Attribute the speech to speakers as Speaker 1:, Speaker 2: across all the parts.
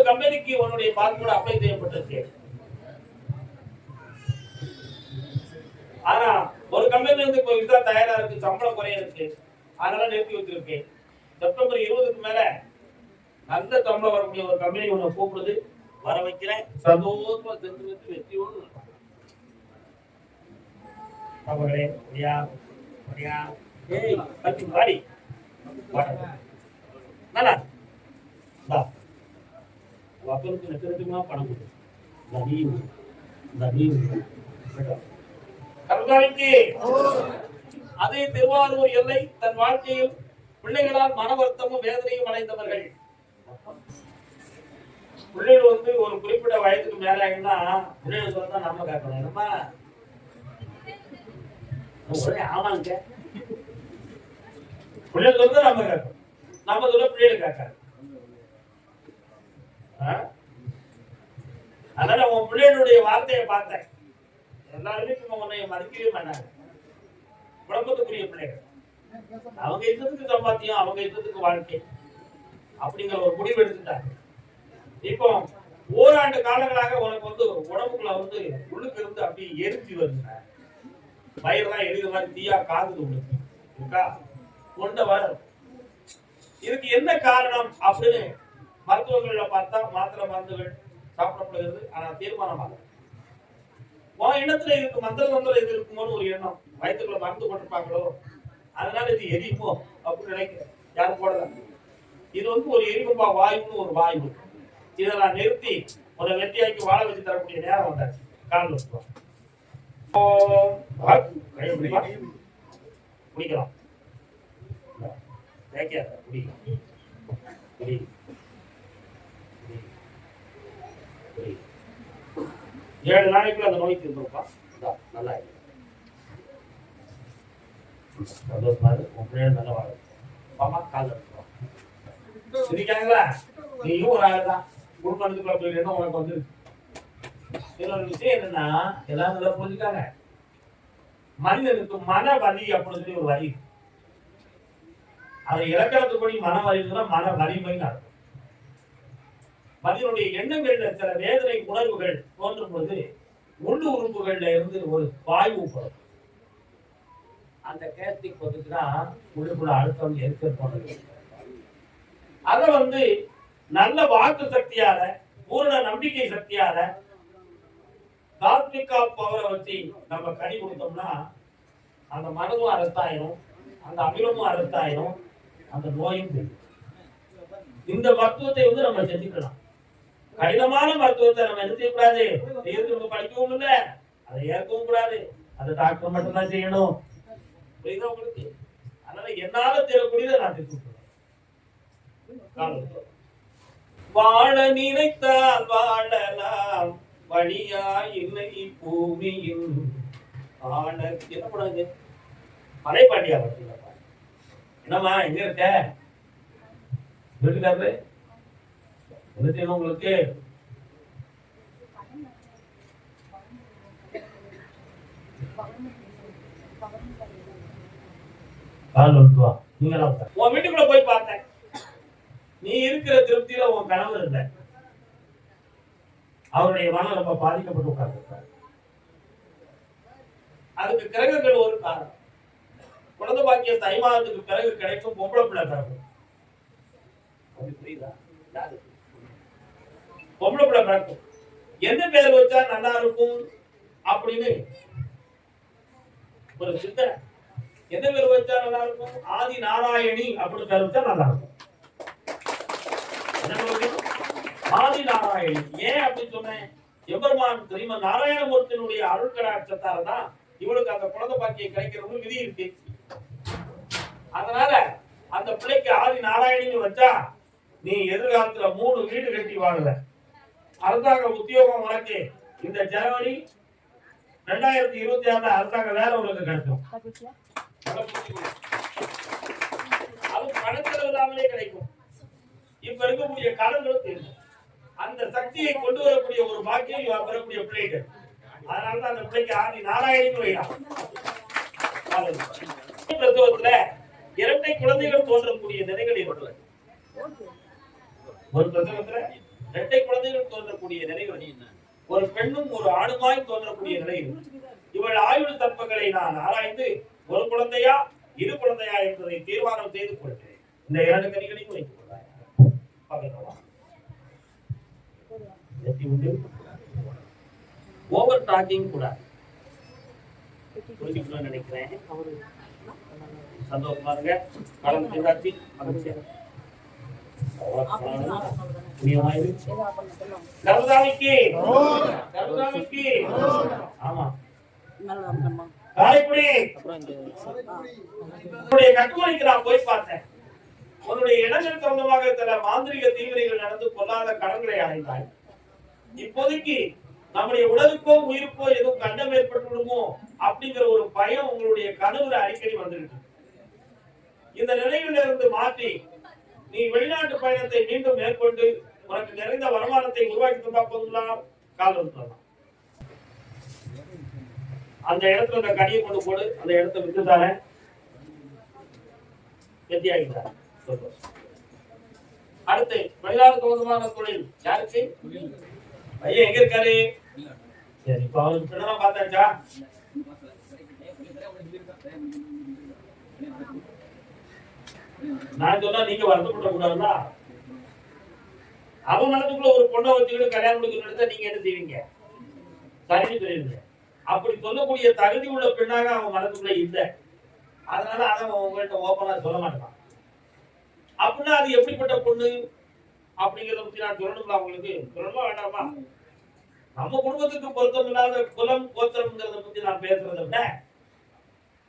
Speaker 1: கம்பெனிக்கு உன்னுடைய passport apply செய்யப்பட்டிருக்கு. ஆனா ஒரு கம்பெனில இருந்து இப்போ விசா தயாரா இருக்கு, சம்பளம் குறைய இருக்கு, அதனால நிறுத்தி வச்சிருக்கேன். செப்டம்பர் 20க்கு மேல நல்ல சம்பளம் வரக்கூடிய ஒரு கம்பெனி உன்னை கூப்பிடுது, வர வைக்கிறேன். சந்தோஷமா செஞ்சு வச்சு வெற்றியோடு லட்சத்துக்குமா பணம் அதே திருவாரூர் எல்லை தன் வாழ்க்கையில் பிள்ளைகளால் மன வருத்தமும் வேதனையும் அடைந்தவர்கள். பிள்ளைகள் வந்து ஒரு குறிப்பிட்ட வயதுக்கு மேல ஆகினா பிள்ளைகள் சொல்றதா நம்ம கேட்கணும். நம்ம ஒரே ஆமாங்க பிள்ளைகள் சொல்றதா நம்ம கேட்கணும், நம்ம சொல்ல பிள்ளைகள் கேட்காது. அதனால உன் பிள்ளைகளுடைய வார்த்தையை பார்த்தேன். எல்லாருமே உன்னை மதிக்கவே மாட்டாங்க. குழப்பத்துக்குரிய பிள்ளைகள், அவங்க இஷ்டத்துக்கு சம்பாத்தியம், அவங்க இஷ்டத்துக்கு வாழ்க்கை அப்படிங்கிற ஒரு முடிவு எடுத்துட்டாங்க. இப்போ ஓராண்டு காலங்களாக உனக்கு வந்து உடம்புக்குள்ள வந்து உள்ளுக்கு இருந்து அப்படி எரிஞ்சு வருது, வயிறுலாம் எரிகிற மாதிரி தீயா காதுது உள்ளுக்கு இருக்கா, கொண்ட வர. இதுக்கு என்ன காரணம் அப்படின்னு மருத்துவர்கள பார்த்தா மாத்திரை மருந்துகள் சாப்பிடப்படுகிறது. ஆனா தீர்மானமாக உன் எண்ணத்துல இருக்கு, மந்திரம் இது இருக்குமோன்னு ஒரு எண்ணம், வயிற்றுக்குள்ள மருந்து போட்டிருப்பாங்களோ அதனால இது எரியுமோ அப்படின்னு நினைக்கிறேன். யாரும் போடலாம். இது வந்து ஒரு எரிகும்பா வாயுன்னு ஒரு வாயு. இதை நான் நிறுத்தி ஒரு வெற்றியாக்கி வாழ வச்சு தரக்கூடிய நேரம் வந்தாச்சு. கால் வச்சுக்கலாம், குடிக்கலாம். 7 நாளைக்குள்ள அந்த நோய் தீர்ந்துருப்பா. நல்லா நல்ல வாழ பாமா கால் எடுத்துக்கலாம். சிரிக்காங்களா? நீயும் ஒரு ஆள் தான். குடும்பத்துக்குள்ள போயிட்டு உனக்கு வந்து இன்னொரு விஷயம் என்னன்னா, எல்லாரும் நல்லா புரிஞ்சுக்காங்க. மனிதனுக்கு மன வலி அப்படின்னு சொல்லி ஒரு வலி, அதை இலக்கணத்துப்படி மன வலின்னா மன வலிமைன்னு அர்த்தம். மனிதனுடைய எண்ணங்கள்ல சில வேதனை உணர்வுகள் தோன்றும் பொழுது உள்ளு உறுப்புகள்ல இருந்து ஒரு வாயு படும். அந்த கேஸ்டிக் வந்துச்சுதான் உள்ளுக்குள்ள அழுத்தம் ஏற்படுறது. அதை வந்து நல்ல வாக்கு சக்தியால, பூரண நம்பிக்கை சக்தியால, தாத்மிகா பவரை வச்சு நம்ம கனி கொடுத்தோம்னா அந்த மனதும் அரசாயிரும், அந்த அமிலமும் அரசாயிரும், அந்த நோயும் தெரியும். இந்த மருத்துவத்தை வந்து நம்ம செஞ்சுக்கலாம். கடினமான மருத்துவத்தை நம்ம என்ன செய்யக்கூடாது, செய்யறது நம்ம படிக்கவும் இல்லை, அதை ஏற்கவும் கூடாது. அதை டாக்டர் மட்டும்தான் செய்யணும். புரியுதா உங்களுக்கு? அதனால என்னால தெரியக்கூடியதை நான் தெரிஞ்சுக்கிறேன். வாழ நினைத்தால் வாழலாம், வழியா இல்லை பூமியின் ஆழ. என்ன பண்ணாது மலைப்பாண்டியா பார்த்தீங்களா? என்னம்மா எங்க இருக்க வீட்டுக்காரரு? என்ன செய்யணும் உங்களுக்கு? உன் வீட்டுக்குள்ள போய் பார்த்தேன், நீ இருக்கிற திருப்தியில உன் கணவர் இல்லை, அவருடைய மனம் ரொம்ப பாதிக்கப்பட்டு உட்கார்ந்து. அதுக்கு கிரகங்கள் ஒரு காரணம். குழந்தை பாக்கிய தைமாதத்துக்கு பிறகு கிடைக்கும் பொம்பளை பிள்ளை பிறக்கும். புரியுதா? பொம்பளை பிள்ளை பிறக்கும். எந்த பேர் வச்சா நல்லா இருக்கும் அப்படின்னு ஒரு சிந்தனை. எந்த பேர் வச்சா நல்லா இருக்கும்? ஆதி நாராயணி அப்படின்னு பேர் வச்சா நல்லா இருக்கும். ஆதி நாராயணி ஏன் அப்படின்னு சொன்னேன்? எம்பெருமான் ஸ்ரீமன் நாராயணமூர்த்தியினுடைய அருட்கடாட்சத்தால தான் இவளுக்கு அந்த குழந்தை பாக்கியம் கிடைக்கிறவங்க விதி இருக்கு. அதனால அந்த பிள்ளைக்கு ஆதி நாராயணின்னு வச்சா நீ எதிர்காலத்துல 3 வீடு கட்டி வாழல. அரசாங்க உத்தியோகம் உனக்கு இந்த ஜனவரி 2026 அரசாங்க வேலை உனக்கு கிடைக்கும். அது பணத்தில் இல்லாமலே கிடைக்கும். இப்ப இருக்கக்கூடிய கடன்களும் தெரியும். அந்த சக்தியை கொண்டு வரக்கூடிய ஒரு பாக்கியம் பெறக்கூடிய பிள்ளைகள். அதனாலதான் அந்த பிள்ளைக்கு ஆதி நாராயணின்னு வைக்கலாம். பிரசவத்துல 2 குழந்தைகள் தோன்றக்கூடிய நிலைகள் ஏற்படும். ஒரு பிரசவத்துல இரட்டை குழந்தைகள் தோன்றக்கூடிய நிலையில் ஒரு பெண்ணும் ஒரு ஆணுமாய் தோன்றக்கூடிய நிலையில் இவள் ஆயுள் தற்பங்களை நான் ஆராய்ந்து ஒரு குழந்தையா இரு குழந்தையா என்பதை தீர்மானம் செய்து கொள்கிறேன். இந்த 2 கனிகளையும் வைத்துக் கொள்ளாய். ஓவர் டாக்கிங் கூடாது. புரிஞ்சுக்கணும்னு நினைக்கிறேன். சந்தோஷமா இருங்க. கலந்து செய்தாச்சு மகிழ்ச்சியா கட்டுமணிக்கு நான் போய் பார்த்தேன். உன்னுடைய இடங்கள் சொந்தமாக சில மாந்திரிக தீவிரைகள் நடந்து கொள்ளாத கடன்களை அடைந்தாய். இப்போதைக்கு நம்முடைய உடலுக்கோ உயிருக்கோ எதுவும் கண்டம் ஏற்பட்டுவிடுமோ அப்படிங்கிற ஒரு பயம் உங்களுடைய கனவுல அடிக்கடி வந்துருக்கு. இந்த நிலையில இருந்து மாற்றி நீ வெளிநாட்டு பயணத்தை மீண்டும் மேற்கொண்டு உனக்கு நிறைந்த வருமானத்தை உருவாக்கி தந்தா போதுலாம் காலம் சொல்லலாம். அந்த இடத்துல அந்த கனியை கொண்டு போடு. அந்த இடத்தை வித்துதானே வெற்றியாகிட்டார். அடுத்து வெளிநாடு சம்பந்தமான தொழில் யாருக்கு? பையன் எங்க இருக்காரு? சரி, இப்ப அவனுக்கு பின்னலாம் பார்த்தாச்சா? நான் சொன்னா நீங்க வருத்தப்பட கூடாதுன்னா அவன் மனதுக்குள்ள ஒரு பொண்ணை வச்சுக்கிட்டு கல்யாணம் முடிக்கணும்னு நீங்க என்ன செய்வீங்க? சரின்னு சொல்லிடுங்க. அப்படி சொல்லக்கூடிய தகுதி உள்ள பெண்ணாக அவன் மனதுக்குள்ள இல்லை. அதனால அவன் உங்கள்கிட்ட ஓப்பனா சொல்ல மாட்டான். அப்படின்னா அது எப்படிப்பட்ட பொண்ணு அப்படிங்கிறத பத்தி நான் சொல்லணுங்களா? உங்களுக்கு சொல்லணுமா வேண்டாமா? நம்ம குடும்பத்துக்கு பொருத்தம் இல்லாத குலம் கோத்திரம்ங்கிறத பத்தி நான் பேசுறதை விட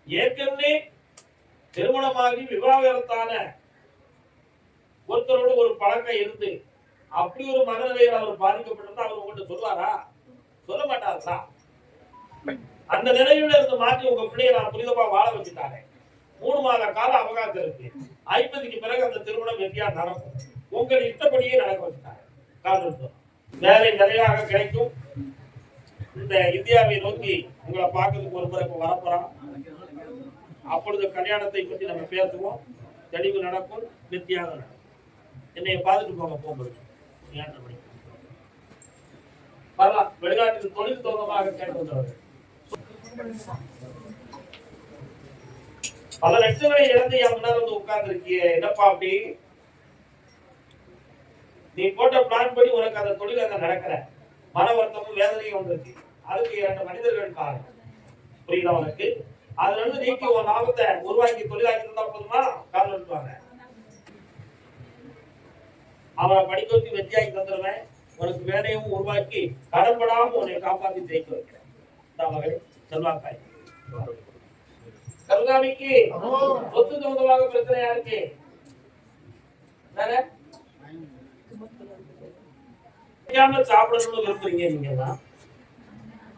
Speaker 1: ஏற்கனவே திருமணமாகி விவாகரத்தான ஒருத்தரோட ஒரு பழக்கம் இருந்து அப்படி ஒரு மனநிலையில் அவர் பாதிக்கப்பட்டிருந்தா அவர் உங்கள்கிட்ட சொல்லுவாரா? சொல்ல மாட்டாரா? அந்த நிலையில இருந்து மாற்றி உங்க பிள்ளைய நான் புரிதமா வாழ வச்சுட்டாங்க. 3 மாத கால அவகாசம் இருக்கு. 50க்கு பிறகு அந்த திருமணம் வெற்றியா நடக்கும். உங்கள் இஷ்டப்படியே நடக்க வச்சுட்டாங்க. காரணம் வேலை நிறையாக கிடைக்கும். இந்த இந்தியாவை நோக்கி உங்களை பார்க்கறதுக்கு ஒரு முறை வரப்போறான். அப்பொழுது கல்யாணத்தை பற்றி நம்ம பேசுவோம். தெளிவு நடக்கும், வெற்றியாக நடக்கும். என்னைய பார்த்துட்டு போங்க போகும்போது வரலாம். வெளிநாட்டுக்கு தொழில் தோகமாக கேட்டு வந்தவர்கள் பல லட்சங்களை இழந்து என் முன்னாடி வந்து உட்கார்ந்து இருக்கிய. என்னப்பா அப்படி? நீ போட்ட பிளான் படி உனக்கு அந்த தொழில் அங்க நடக்கிற மன வருத்தமும் வேதனையும் வந்திருக்கு. அதுக்கு 2 மனிதர்கள் காரணம். புரியுதா உனக்கு? அதுல இருந்து நீக்கி ஒரு லாபத்தை உருவாக்கி தொழிலாக்கி இருந்தா போதுமா? காரணம் எடுத்துவாங்க. அவனை படிக்க வச்சு வெற்றியாக்கி தந்துடுவேன். உனக்கு வேலையும் உருவாக்கி கடன்படாம உன்னை காப்பாற்றி ஜெயிக்க வைக்கிறேன். மகள் செல்வாக்காய் கருகாமிக்கு சொத்து சம்பந்தமாக பிரச்சனை யாருக்கு? சாப்பிடணும்னு விரும்புறீங்க நீங்க தான்.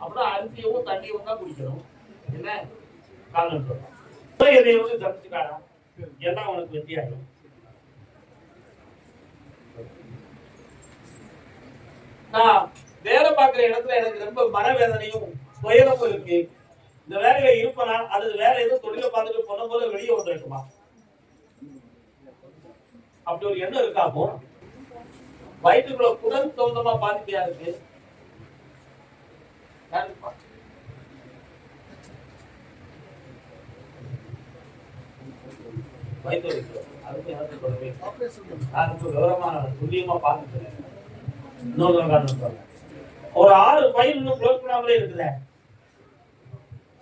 Speaker 1: அப்புறம் அரிசியும் தண்ணியும் தான் குடிக்கணும். என்ன காரணம் சொல்றோம்? எதை வந்து தப்பிச்சுக்காரா எல்லாம் உனக்கு வெற்றியாகும். நான் வேலை பார்க்கிற இடத்துல எனக்கு ரொம்ப மனவேதனையும் துயரமும் இருக்கு. இந்த வேலையில இருப்பனா அல்லது வேற எதுவும் தொழிலை பார்த்துட்டு போன போல வெளியே வந்துருக்குமா? அப்படி ஒரு எண்ணம் இருக்காமோ? வயிற்றுக்குள்ள குடல் சொந்தமா பாதிப்பையா இருக்கு. வயிற்று அதுக்கு விவரமா துல்லியமா பார்த்துட்டு ஒரு 6 ஃபைல் இன்னும் க்ளோஸ் பண்ணாமலே இருக்குல்ல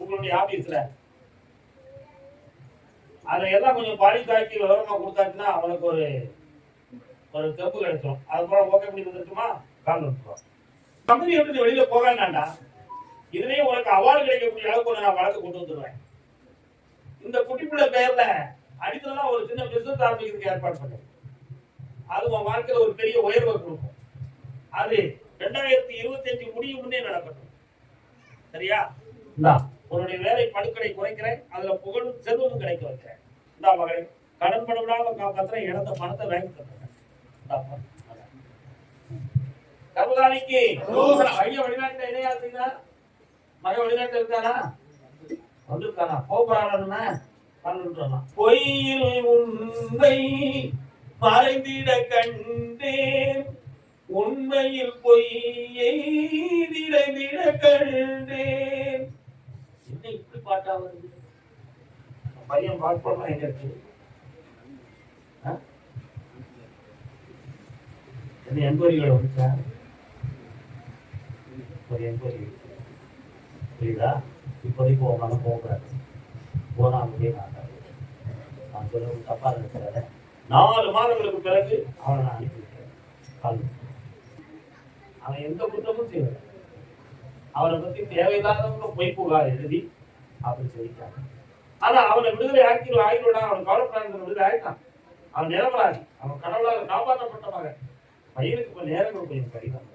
Speaker 1: உங்களுடைய ஆபீஸ்ல. அதை எல்லாம் கொஞ்சம் பாலிசாக்கி விவரமா கொடுத்தாச்சுன்னா அவனுக்கு ஒரு தெப்பு கிடைச்சிடும். அதுக்கப்புறம் ஓகே பண்ணி வந்துட்டுமா காரணம் கம்பெனி எப்படி வெளியில போக வேண்டாண்டா. இதுலயே உனக்கு அவார்டு கிடைக்கக்கூடிய அளவுக்கு நான் வழக்கு கொண்டு வந்துடுவேன். இந்த குட்டிப்புள்ள பெயர்ல அடித்ததான் ஒரு சின்ன பிசினஸ் ஆரம்பிக்கிறதுக்கு ஏற்பாடு பண்ணேன். அது உன் வாழ்க்கையில ஒரு பெரிய உயர்வை கொடுக்கும். அது 2025 முடியும் முன்னே நடக்கட்டும். சரியா? உன்னுடைய வேலை படுக்கடை குறைக்கிறேன். அதுல புகழும் செல்வமும் கிடைக்க வைக்கிறேன். இந்த மகளை கடன் படவிடாம காப்பாத்துறேன். இழந்த பணத்தை வாங்கி தந்துடுறேன். கருதானிக்கு ஐயா வெளிநாட்டுல இணையா இருக்கீங்களா? மகன் வெளிநாட்டுல இருக்கானா? வந்திருக்கானா? போறானா? பொய்யில் உண்மை மறைந்திட கண்டேன் உண்மையில் பொய்யை விரைவிட கண்டேன். என்ன இப்படி பாட்டா வருது? பையன் பாட்படலாம் எங்க இருக்கு? எண்பொறிகள் வந்துச்சா? ஒரு எண்பொறி புரியுதா? இப்போதைக்கு போகணும் போகக்கூடாது, போனா முடிய மாட்டாது. நான் சொல்ல தப்பா இருக்கிறத 4 மாதங்களுக்கு பிறகு அவனை நான் அனுப்பிவிட்டேன். அவன் எந்த குற்றமும் செய்யல. அவனை பத்தி தேவையில்லாதவங்க பொய் புகார் எழுதி அப்படி செய்யிட்டாங்க. ஆனா அவனை விடுதலை ஆக்கிவிடா, அவன் கவலைப்படாத விடுதலை ஆயிட்டான். அவன் நிரபராதி, அவன் கடவுளாக காப்பாற்றப்பட்ட மகன். பையனுக்கு இப்ப நேரங்கள் கொஞ்சம் கடிதம்.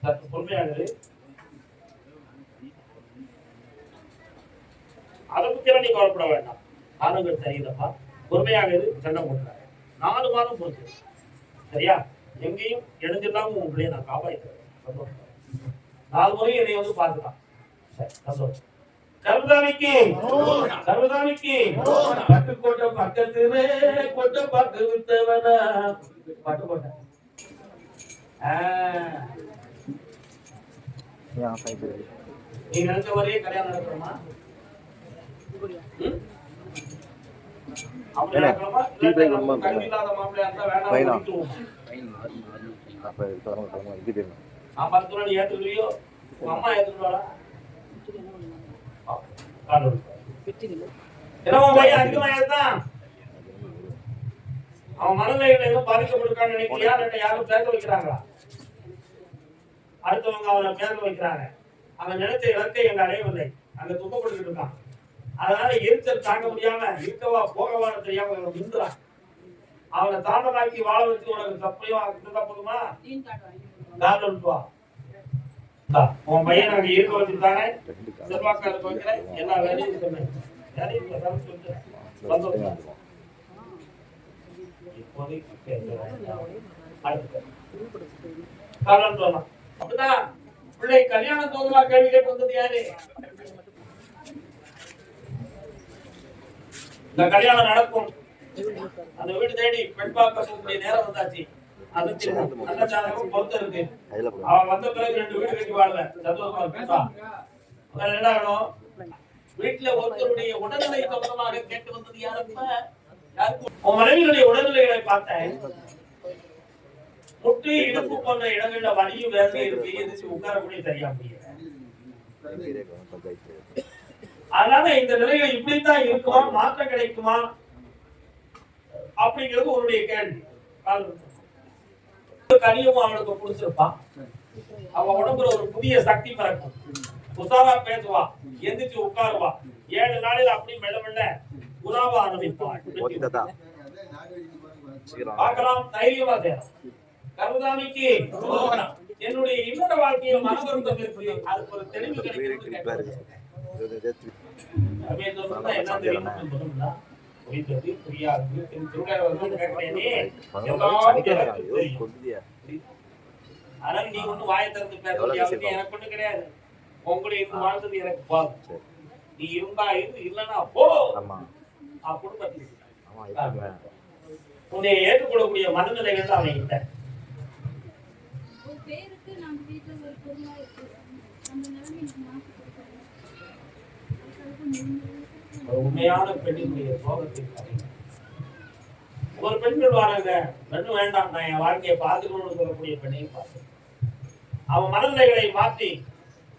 Speaker 1: சற்று பொறுமையாக அதை பத்தி நீ கவலைப்பட வேண்டாம். காலங்கள் தெரியுதப்பா, பொறுமையாக சண்டை போட்டுறாங்க. 4 மாதம் பொறுத்து, சரியா? எங்கேயும் இடைஞ்சில்லாம உன் பிள்ளைய நான் காப்பாற்றுறேன். சந்தோஷம். 4 முறையும் என்னை வந்து பார்த்துட்டான். சரி, சந்தோஷம். கருதாமிக்கு பட்டு கோட்டை பக்கத்துல கொட்டை பார்த்து விட்டவன பட்டு கோட்டை. நீ நினைச்ச வரையே கல்யாணம் நடக்கிறோமா? ஏத்துக்கிறியோ? அம்மா ஏத்துக்குவாளா? அவன் மனநிலையில எதுவும் பாதிக்கப்படுக்கான்னு நினைக்கிறியா? யாரும் பேச வைக்கிறாங்களா? அடுத்தவங்க அவனை பேச வைக்கிறாங்க. அவன் நினைச்ச இலக்கை எங்க அடையவில்லை, அங்க துக்கப்பட்டு இருக்கான். அதனால எரிச்சல் தாங்க முடியாம இருக்கவா போகவான்னு தெரியாம நின்றான். அவனை தாண்டமாக்கி வாழ வச்சு உனக்கு தப்பையும் தப்புமா? வா, உன் பையன் அங்க இருக்க வச்சுட்டாங்க, செல்வாக்கா இருக்க வைக்கிறேன், எல்லா வேலையும் சொன்னேன். அப்படிதான் பிள்ளை கல்யாணம் தோதுமா கேள்வி கேட்டு வந்தது யாரு? இந்த கல்யாணம் நடக்கும், அந்த வீடு தேடி பெண் பார்க்கக்கூடிய நேரம் வந்தாச்சு. அதுக்கு நல்ல ஜாதகம் பொறுத்து இருக்கு. அவன் வந்த பிறகு 2 வீடு கட்டி வாழல, சந்தோஷமா இருக்கா? என்ன வேணும்? வீட்டுல ஒருத்தருடைய உடல்நிலை சம்பந்தமாக கேட்டு வந்தது யாருப்ப? உன் மனைவியுடைய உடல்நிலைகளை பார்த்தேன். முட்டி இடுப்பு போன்ற இடங்கள்ல வலியும் வேதனை இருக்கு, எதிர்த்து உட்காரக்கூடிய சரியா முடியல. அதனால இந்த நிலையில இப்படித்தான் இருக்குமா, மாற்றம் கிடைக்குமா அப்படிங்கிறது உன்னுடைய கேள்வி. கனியும் அவனுக்கு புடிச்சிருப்பான். அவன் உடம்புல ஒரு புதிய சக்தி பிறக்கும். உசாரா பேசுவா, எந்திரிச்சு உட்காருவா. 7 நாளில் அப்படி மெல்ல மெல்ல உணவ ஆரம்பிப்பான். பார்க்கலாம், தைரியமா தேரும். கருதாமிக்கு என்னுடைய இல்லற வாழ்க்கையில் மனவருத்தம் இருக்கு, அதுக்கு ஒரு தெளிவு கிடைக்கிறது. ஆனால் நீ ஒண்ணு வாயை திறந்து பேசுறது எனக்கு ஒண்ணு கிடையாது. உங்களுடைய வாழ்ந்தது எனக்கு பாது. நீ இருந்தா இது, இல்லன்னா போ. குடும்பத்தில் உன்னை ஏற்றுக்கொள்ளக்கூடிய மனநிலைகள் தான் அவன் இல்லை. உண்மையான பெண்ணினுடைய சோகத்திற்கு ஒரு பெண்கள் வராங்க, பெண்ணு வேண்டாம், நான் என் வாழ்க்கையை பார்த்துக்கணும்னு சொல்லக்கூடிய பெண்ணையும் பார்த்து அவன் மனநிலைகளை மாற்றி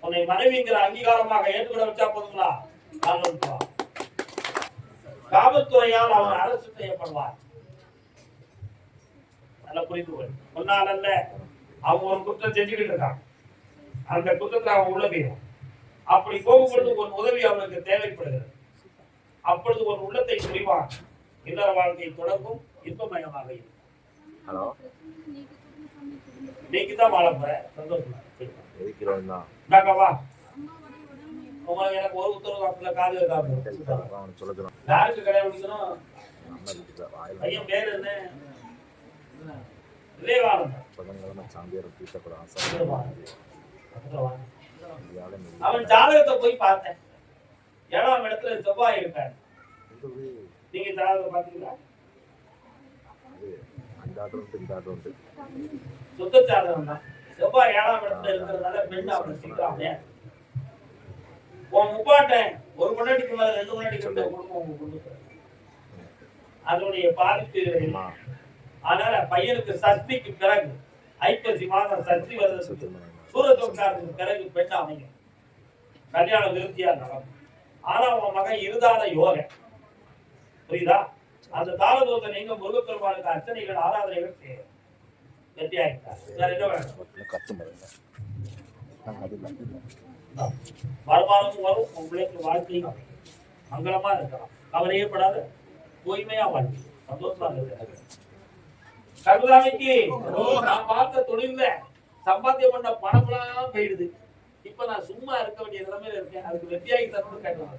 Speaker 1: உன்னை மனைவிங்கிற அங்கீகாரமாக ஏற்றுக்கொள்ள வச்சா போதுங்களா? காவல்துறையால் அவன் அரசு செய்யப்படுவார். நல்ல புரிந்து ஒன்னால் அல்ல, அவன் ஒரு குற்றம் செஞ்சுக்கிட்டு இருக்கான். அந்த குற்றத்தை அவன் உள்ள போயிடும். அப்படி போகும்பொழுது ஒரு உதவி அவனுக்கு தேவைப்படுகிறது. அப்பொழுது ஒரு உள்ளத்தை புரிவான். இல்லற வாழ்க்கை தொடங்கும், இன்பமயமாக இருக்கும். நீக்குதான் வாழ போற, சந்தோஷமா உங்களுக்கு எனக்கு ஒரு உத்தரவு காது யாருக்கு கல்யாணம் முடிக்கணும்? ஐயன் பேரு என்ன? அவன் ஜாதகத்தை போய் பார்த்தேன். 7ஆம் இடத்துல செவ்வாய் இருக்காரு. நீங்க ஜாதகத்தை பாத்தீங்களா? சுத்த ஜாதகம் தான். செவ்வாய் 7ஆம் இடத்துல இருக்கிறதுனால பெண் அவனை சீக்கிரமே உன் முப்பாட்டன் ஒரு பொண்டாட்டிக்கு மேல 2 பொண்டாட்டி கட்ட குடும்பம் உங்க குடும்பம் அதனுடைய பாதிப்பு. அதனால பையனுக்கு சஷ்டிக்கு பிறகு ஐப்பசி மாதம் சஷ்டி வருது சூரத்தோட்டாருக்கு பிறகு பெண் அமையும். கல்யாணம் விருத்தியா நடக்கும். ஆனா உன் மகன் இருதான யோக புரியுதா? அந்த தாளதோத்தை நீங்க முருகப்பெருமானுக்கு அர்ச்சனைகள் ஆராதனைகள் செய்யும். வெற்றியாகிட்டார். வேற என்ன வேணும்? வருமானமும் வரும். உங்களுக்கு வாழ்க்கையும் மங்களமா இருக்கலாம். கவலையே படாத தூய்மையா வாழ்க்கை சந்தோஷமா இருக்க. கருதாமைக்கு நான் பார்த்த தொழில்ல சம்பாத்தியம் பண்ண பணம்லாம் போயிடுது. இப்ப நான் சும்மா இருக்க வேண்டிய நிலைமையில இருக்கேன். அதுக்கு வெற்றியாகி தரணும்னு கேட்கலாம்.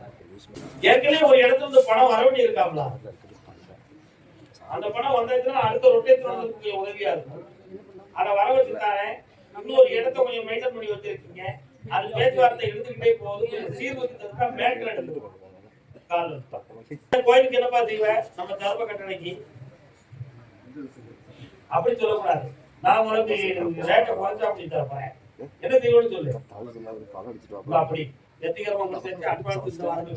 Speaker 1: ஏற்கனவே ஒரு இடத்துல இருந்து பணம் வர வேண்டி இருக்காங்களா? அந்த பணம் வந்ததுன்னா அடுத்த ரொட்டேஷன் வந்ததுக்கு உதவியா இருக்கும். அதை வர வச்சுட்டாரேன். இன்னொரு இடத்த கொஞ்சம் மெயின்டைன் பண்ணி வச்சிருக்கீங்க. அது பேச்சுவார்த்தை எடுத்துக்கிட்டே போகுது. சீர்வரித்ததுக்கா பேங்க்ல எடுத்துட்டு கோயிலுக்கு என்னப்பா செய்வேன் நம்ம தர்ம கட்டணைக்கு அப்படி சொல்லக்கூடாது. நான் உனக்கு ரேட்டை குறைச்சா அப்படி தரப்பேன். என்ன செய்வோம்னு சொல்லு. அப்படி வெற்றிகரமா செஞ்சு அட்வான்ஸ் இந்த வாரம்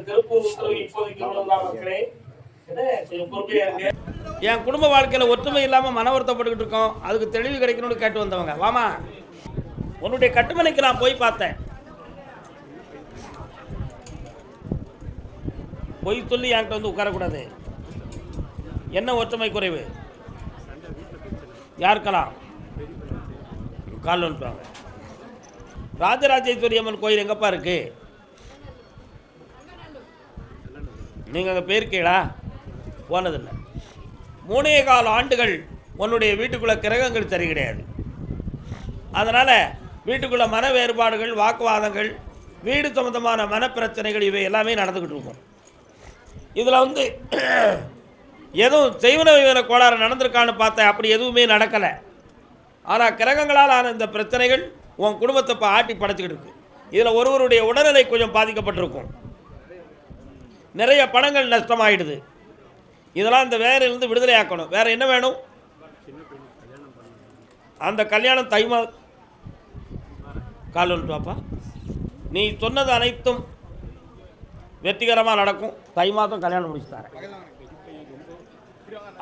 Speaker 1: திருப்பூர் உத்தரவு இப்போதைக்கு மக்களே என் குடும்ப வாழ்க்கையில ஒற்றுமை இல்லாம மன வருத்தப்பட்டுக்கிட்டு இருக்கோம். அதுக்கு தெளிவு கிடைக்கணும்னு கேட்டு வந்தவங்க. வாமா, உன்னுடைய கட்டுமனைக்கு நான் போய் பார்த்தேன். பொய் சொல்லி என்கிட்ட வந்து உட்காரக்கூடாது. என்ன ஒற்றுமை குறைவு? யாருக்கலாம் கால் வந்துட்டாங்க. ராஜராஜேஸ்வரி அம்மன் கோயில் எங்கப்பா இருக்கு? நீங்கள் அங்கே போயிருக்கீங்களா? போனதில்லை. 3.25 ஆண்டுகள் உன்னுடைய வீட்டுக்குள்ளே கிரகங்கள் சரி கிடையாது. அதனால் வீட்டுக்குள்ளே மன வேறுபாடுகள், வாக்குவாதங்கள், வீடு சம்பந்தமான மனப்பிரச்சனைகள் இவை எல்லாமே நடந்துக்கிட்டு இருக்கும். இதில் வந்து எதுவும் செய்வன கோளாறு நடந்திருக்கான்னு பார்த்தேன். அப்படி எதுவுமே நடக்கலை. ஆனால் கிரகங்களால் ஆன இந்த பிரச்சனைகள் உன் குடும்பத்தை இப்போ ஆட்டி படைச்சிக்கிட்டு இருக்கு. இதில் ஒருவருடைய உடல்நிலை கொஞ்சம் பாதிக்கப்பட்டிருக்கும். நிறைய பணங்கள் நஷ்டமாயிடுது. இதெல்லாம் இந்த வேலையிலிருந்து விடுதலை ஆக்கணும். வேற என்ன வேணும்? அந்த கல்யாணம் தை மாதம் கால் வந்துட்டுவாப்பா. நீ சொன்னது அனைத்தும் வெற்றிகரமாக நடக்கும். தை மாதம் கல்யாணம் முடிச்சு தரேன்.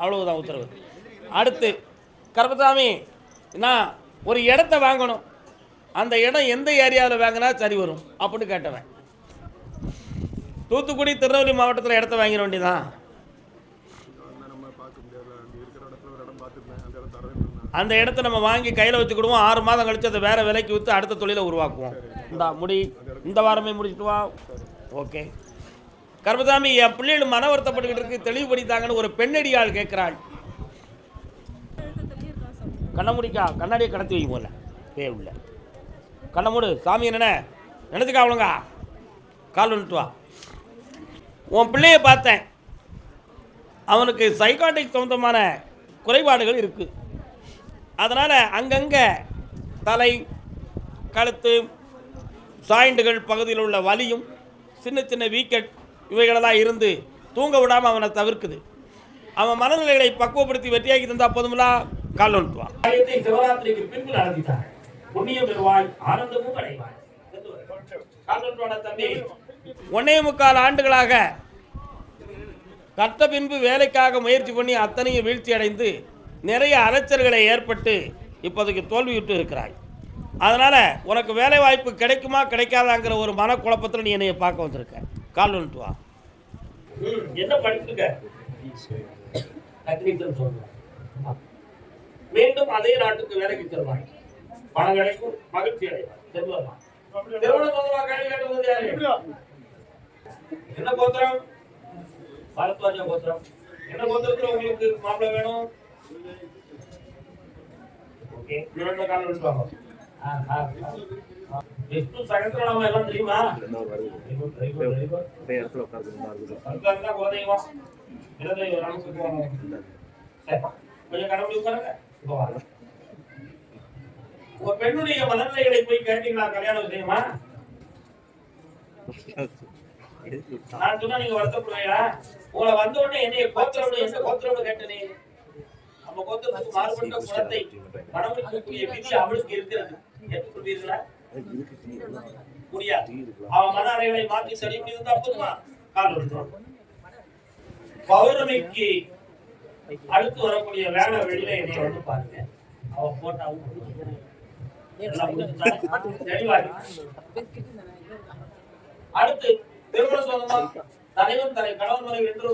Speaker 1: அவ்வளவுதான் உத்தரவு. அடுத்து கருப்பசாமி, நான் ஒரு இடத்த வாங்கணும். அந்த இடம் எந்த ஏரியாவில் வாங்கினா சரி வரும் அப்படின்னு கேட்டவன். தூத்துக்குடி திருநெல்வேலி மாவட்டத்தில் இடத்த வாங்கிட வேண்டியதான். அந்த இடத்த நம்ம வாங்கி கையில் வச்சுக்கிடுவோம். 6 மாதம் கழித்து அதை வேறு விலைக்கு விற்று அடுத்த தொழிலை உருவாக்குவோம். இந்த வாரமே முடிச்சுட்டு வா. ஓகே கருப்பசாமி, என் பிள்ளைகள் மன வருத்தப்பட்டுக்கிட்டு இருக்கு, தெளிவுபடுத்தாங்கன்னு ஒரு பெண்ணடியாள் கேட்குறாள். கண்ணை முடிக்கா, கண்ணாடியை கடத்தி வைக்க போல பே உள்ள கண்ணை மூடு. சாமி என்ன நினச்சிக்கா அவளுங்க கால் வந்துட்டு வா. உன் பிள்ளைய பார்த்தேன். அவனுக்கு சைக்காட்டிக் சம்பந்தமான குறைபாடுகள் இருக்குது. அதனால் அங்கங்கே தலை, கழுத்து, சாய்ண்டுகள் பகுதியில் உள்ள வலியும் சின்ன சின்ன வீக்கெட் இவைகளெல்லாம் இருந்து தூங்க விடாமல் அவனை தவிர்க்குது. அவன் மனநிலைகளை பக்குவப்படுத்தி வெற்றியாக்கி தந்தால் போதுங்களா? கால் வந்துட்டுவான். சிவராத்திரிக்கு பின்பு நடத்திட்டாங்க. புண்ணியம் பெறுவாய், ஆனந்தமும் அடைவாய். 1.25 ஆண்டுகளாக கற்ற பின்பு வேலைக்காக முயற்சி பண்ணி அத்தனையும் வீழ்ச்சி அடைந்து நிறைய அலைச்சல்களை ஏற்பட்டு இப்போதைக்கு தோல்வியுற்று இருக்கிறாய். அதனால் உனக்கு வேலை வாய்ப்பு கிடைக்குமா கிடைக்காதாங்கிற ஒரு மனக்குழப்பத்தில் நீ என்னைய பார்க்க வந்திருக்க. கால் வந்துட்டு வா. என்ன படிச்சுக்க? மீண்டும் அதே நாட்டுக்கு வேலைக்கு செல்வாய். பணம் கிடைக்கும், மகிழ்ச்சி அடைவாய், செல்வமா. என்ன கோத்திரம்? பாரத்வாஜ கோத்திரம். என்ன கோத்திரத்தில் உங்களுக்கு மாப்பிள்ளை வேணும்? ஓகே, காலம் எடுப்பாங்க. விஷ்ணு சகஸ்ரநாமம் எல்லாம் தெரியுமா? கொஞ்சம் கடவுள் உட்காருங்க. உங்க பெண்ணுடைய மனநிலைகளை போய் கேட்டீங்களா? கல்யாணம் விஷயமா? நான் சொன்னா நீங்க வருத்தப்படுவீங்களா? உங்களை வந்த உடனே என்னைய கோத்திரம் எந்த கோத்திரம் கேட்டனே? நம்ம கோத்திரத்துக்கு மாறுபட்ட குணத்தை மனமிக்கக்கூடிய விதி அவளுக்கு இருக்கிறது. ஏற்றுக்கொள்வீர்களா? முடியாது. அவன் மன அறைகளை மாற்றி சரி இருந்தா போதுமா? கால் விடுறோம். பௌர்ணமிக்கு அடுத்து வரக்கூடிய வேலை வெளியில என்னை வந்து பாருங்க. அவ போட்டாவும் அடுத்து திருமண சொந்தமா தலைவன் தலை கணவன் மனைவி என்று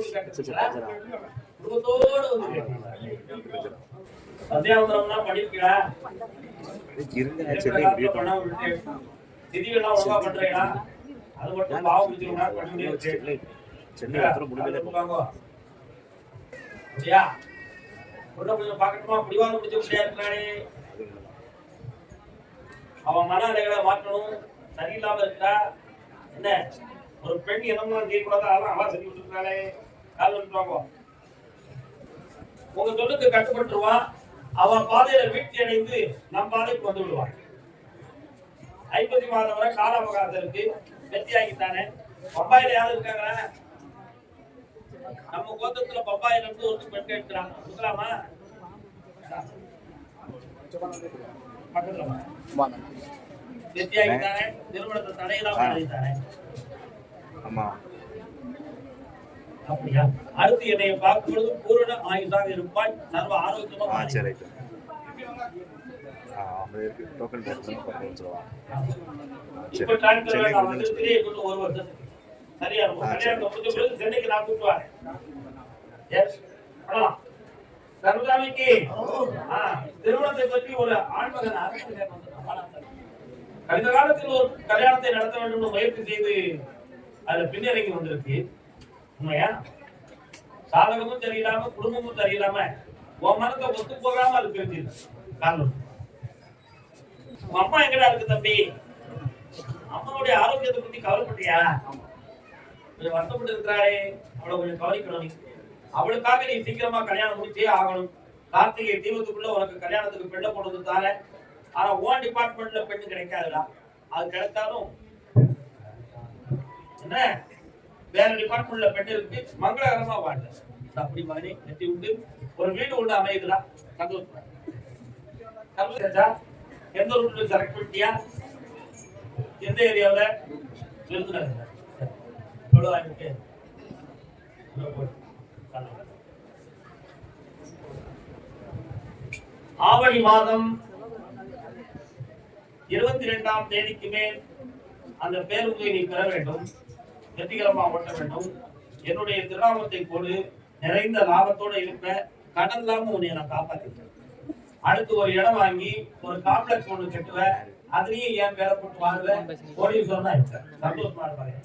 Speaker 1: குடும்பத்தோடு வந்து சத்தியாவந்தரம்னா படிக்கிறா திதிகள்லாம் ஒழுங்கா பண்றீங்களா? அது மட்டும் பாவம் பிடிச்சிருக்கா? கொஞ்சம் பாக்கட்டுமா? பிடிவாதம் பிடிச்ச முடியா இருக்கிறானே, அவன் மன அலைகளை மாற்றணும். சரியில்லாம இருக்கா என்ன? ஒரு பெண் என்னமா செய்யக்கூடாது, அதெல்லாம் அவன் சரி விட்டுருக்காளே, கால் வந்துருவாங்க. உங்க சொல்லுக்கு கட்டுப்பட்டுருவான். அவன் பாதையில வீழ்ச்சி அடைந்து நம் பாதைக்கு வந்து விடுவான். 50 மாதம் வரை கால அவகாசம் இருக்கு. வெற்றியாகித்தானே. பம்பாயில யாரும் இருக்காங்க? நம்ம கோத்திரத்துல பம்பாயில இருந்து ஒரு பெண் கேட்கிறான். கொடுக்கலாமா? வெற்றியாகித்தானே. திருமணத்தை தடையில்லாம அடைத்தானே. அப்படியா? அடுத்து என்னை பார்க்கும் பொழுது பூரண ஆயுதாக இருப்பாய், சர்வ ஆரோக்கியமா சென்னைக்கு நான் கூப்பிட்டு திருமணத்தை பற்றி ஒரு ஆண்மகன் கடந்த காலத்தில் ஒரு கல்யாணத்தை நடத்த வேண்டும் முயற்சி செய்து அதுல பின்னரங்கி வந்திருக்கு. உண்மையா? சாதகமும் சரியில்லாம குடும்பமும் சரியில்லாம உன் மனத்தை ஒத்து போகாம அது பிரிஞ்சிருக்கு. காரணம் உன் அம்மா எங்கடா இருக்கு தம்பி? அம்மாவுடைய ஆரோக்கியத்தை பத்தி கவலைப்பட்டியா? கொஞ்சம் வருத்தப்பட்டு இருக்கிறாளே, அவளை கொஞ்சம் கவனிக்கணும். அவளுக்காக நீ சீக்கிரமா கல்யாணம் முடிச்சே ஆகணும். கார்த்திகை தீபத்துக்குள்ள உனக்கு கல்யாணத்துக்கு பெண்ணை கொண்டு வந்துட்டாரு. ஆனா ஓன் டிபார்ட்மெண்ட்ல பெண்ணு கிடைக்காதுடா. அது கிடைச்சாலும் என்ன, வேற டிபார்ட்மெண்ட்ல பெண் இருக்கு, மங்களகரமா வாழ்ந்த அப்படி மகனே நெத்தி உண்டு ஒரு வீடு ஒண்ணு அமையுதுடா. சந்தோஷம். எந்த ரூட்ல செலக்ட் பண்ணிட்டியா? எந்த ஏரியாவில? விருதுநகர். எவ்வளவு ஆயிருக்கு? ஆவணி மாதம் 22ஆம் தேதிக்கு மேல் அந்த பேருந்தை நீ பெற வேண்டும். வெற்றிகரமாக ஓட்ட வேண்டும். என்னுடைய திருநாமத்தை போடு. நிறைந்த லாபத்தோட இருப்ப. கடன் இல்லாம உன்னை நான் காப்பாத்திட்டேன். அடுத்து ஒரு இடம் வாங்கி ஒரு காம்ப்ளெக்ஸ் ஒண்ணு கட்டுவ. அதுலயும் ஏன் பேர போட்டு வாங்குவ. கோடீஸ்வரனா இருக்க. சந்தோஷமா இருப்பாங்க.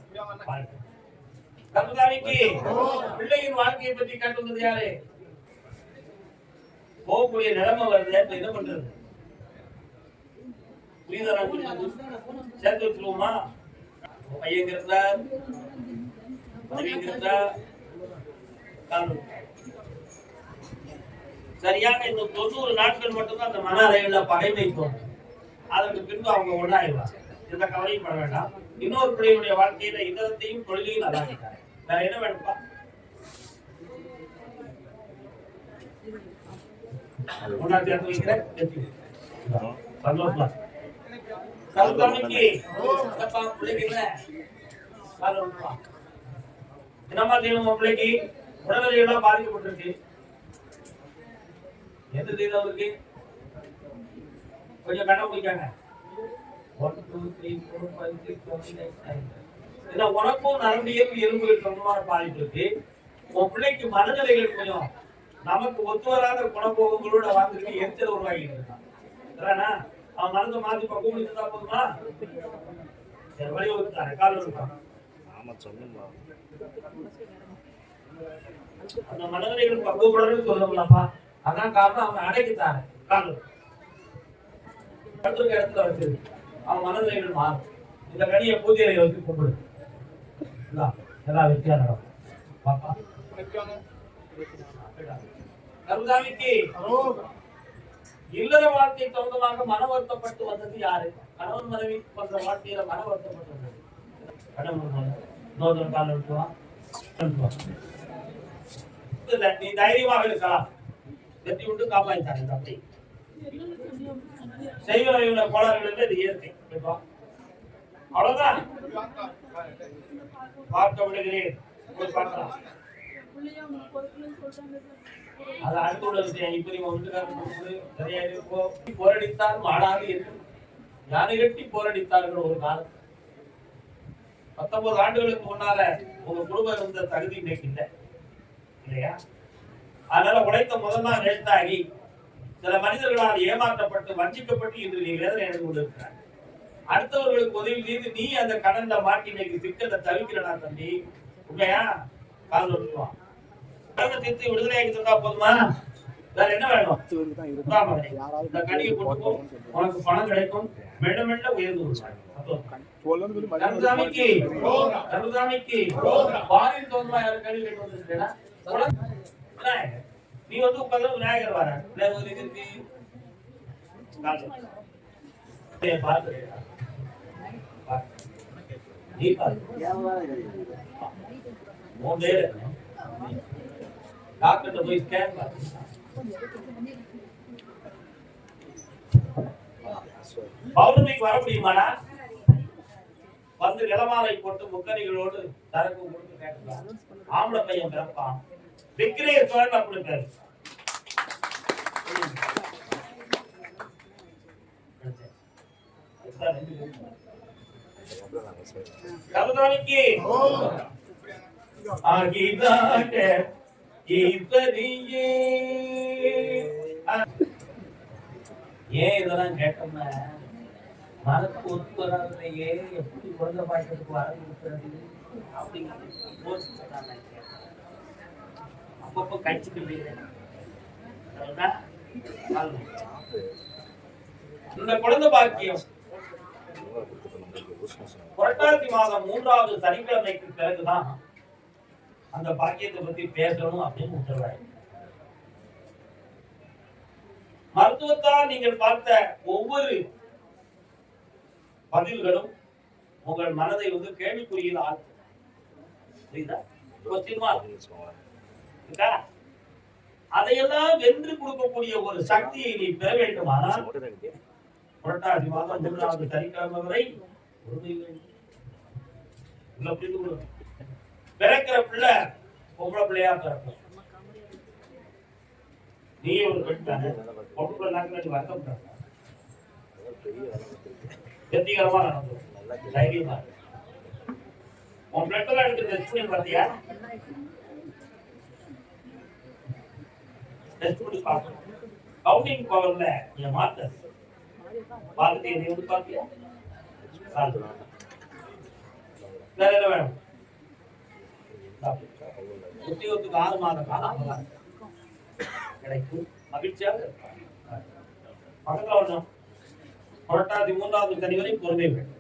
Speaker 1: கருதாவிக்கு பிள்ளையின் வாழ்க்கையை பத்தி கட்டுவது யாரு? போகக்கூடிய நிலைமை வருது. என்ன பண்றது? புரியுதா? சேர்த்து வச்சுருவோமா? பையன் இருந்தார், சரியாக இந்த 90 நாட்கள் மட்டும்தான் அந்த மன அறைகள்ல பகைமை தோன்றும். அதற்கு பின்பு அவங்க ஒன்றாயிடுவாங்க. எந்த கவலையும் பட வேண்டாம். இன்னொரு பிள்ளையுடைய வாழ்க்கையில இதத்தையும் தொழிலையும் நல்லாக்கிட்டாங்க. வேற என்ன வேணும்ப்பா? ஒன்னாத்தி எடுத்து வைக்கிறேன். சந்தோஷமா என்னமா செய்யணும்? பிள்ளைக்கு உடல்நிலையெல்லாம் பாதிக்கப்பட்டிருக்கு. எந்த செய்த அவருக்கு கொஞ்சம் கண்ண முடிக்காங்க. 1 2 3 4 5 6 7 8 9. உனக்கும் நரம்பியல் எலும்புகள் சொந்தமான பாதிப்பு இருக்கு. உன் பிள்ளைக்கு மனநிலைகள் கொஞ்சம் நமக்கு ஒத்து வராத குணப்போகங்களோட வாழ்ந்துட்டு எரிச்சல் உருவாகிட்டு இருக்கான். அவன் மனதை மாத்தி பக்குவம் இருந்தா போதுமா? வழிவகுத்தாரு. கால் இருக்கான். அந்த மனநிலைகள் பக்குவப்படணும்னு சொல்லலாம்ப்பா. அதான் காரணம். அவன் அடைக்கிட்டாரு. கால் இடத்துல வச்சு அவன் மனநிலைகள் மாறும். இந்த கனியை பூஜையை வச்சு கூப்பிடு. எல்லாம் வித்தியாசம் பாப்பா. கருதாமிக்கு இல்லற வாழ்க்கை சொந்தமாக மன வருத்தப்பட்டு வந்தது யாரு? கணவன் மனைவி போன்ற வாழ்க்கையில மன வருத்தப்பட்டு வந்தது கணவன். இன்னொரு கால விட்டுவா இல்ல நீ தைரியமாக இருக்கலாம். வெற்றி விட்டு காப்பாற்றாங்க தம்பி. செய்வன கோளாறுகளுக்கு இது இயற்கை. அவ்வளவுதான். பார்க்க விடுகிறேன். போய் பார்க்கலாம். அது அடுத்த விஷயம். இப்ப நீங்க வீட்டுக்காரர் சரியா இருக்கோ போரடித்தால் மாடாது இருக்கும். யானை கட்டி போரடித்தார்கள் ஒரு காலம். 19 ஆண்டுகளுக்கு முன்னால உங்க குடும்பம் இருந்த தகுதி இன்னைக்கு இல்லை இல்லையா? அதனால உழைத்த முதல் நாள் வேஸ்டாகி சில மனிதர்களால் ஏமாற்றப்பட்டு வஞ்சிக்கப்பட்டு இன்று நீ வேதனை அடைந்து கொண்டிருக்கிறார். அடுத்தவர்களுக்கு உதவி செய்து நீ அந்த கடன்ல மாட்டி இன்னைக்கு சிக்கலை தவிக்கிறடா தம்பி. உண்மையா? கால் விட்டுருவான். கடனை தீர்த்து விடுதலையாக்கி தந்தா போதுமா? வேற என்ன வேணும்? இந்த கனியை போட்டு உனக்கு பணம் கிடைக்கும். மெல்ல மெல்ல உயர்ந்து விடுவாங்க. கருதாமிக்கு வாரில் தோன்றா யாரும் கனி கேட்டு வந்துருக்கா? நீ வந்து உட்கார்ந்து விநாயகர் வர டாக்டர் போய் ஸ்கேன் பௌர்ணமிக்கு வர முடியுமாடா? வந்து நிலமாலை போட்டு முக்கணிகளோடு தரக்கு கொடுத்து கேட்கலாம். ஆம்பளை பையன் பிறப்பான். விக்ரேஸ்வரன் அப்படி பேரு. கருதானிக்கு ஆகிதாங்க இப்படியே. ஏன் இதெல்லாம் கேட்டோம்னா மனக்கு ஒத்து வராதையே எப்படி குழந்தை பாய்க்கிறதுக்கு வர கொடுக்கிறது அப்படிங்கிறது அப்பப்போ கழிச்சுட்டு இந்த குழந்தை பாக்கியம் புரட்டாசி மாதம் 3வது சனிக்கிழமைக்கு பிறகுதான் அந்த பாக்கியத்தை பத்தி பேசணும் அப்படின்னு உத்தரவாய். மருத்துவத்தால் நீங்கள் பார்த்த ஒவ்வொரு பதில்களும் உங்கள் மனதை வந்து கேள்விக்குறியில் ஆழ்த்தும். அதையெல்லாம் வென்று கொடுக்கக்கூடிய ஒரு சக்தியை நீ பெற வேண்டுமானால் புரட்டாசி மாதம் 3வது சனிக்கிழமை வரை பிறக்கிற பிள்ளை பொம்பளை பிள்ளையா பிறக்கும். நீ ஒரு பெண் தானே, பொம்பளை வருத்தம் வெற்றிகரமா நடந்தது. தைரியமா உன் பிளட் எல்லாம் எடுத்து டெஸ்ட் பண்ணி பார்த்தியா? டெஸ்ட் பண்ணி பார்க்கணும். கவுண்டிங் பவர்ல நீங்க மாத்த பார்த்துட்டு நீ வந்து பார்த்தியா? வேற என்ன வேணும்? உத்தியோகத்துக்கு 6 மாத காலம் கிடைக்கும். மகிழ்ச்சியாக பக்கத்துல வரணும். புரட்டாசி 3வது சனி வரை பொறுமை வேண்டும்.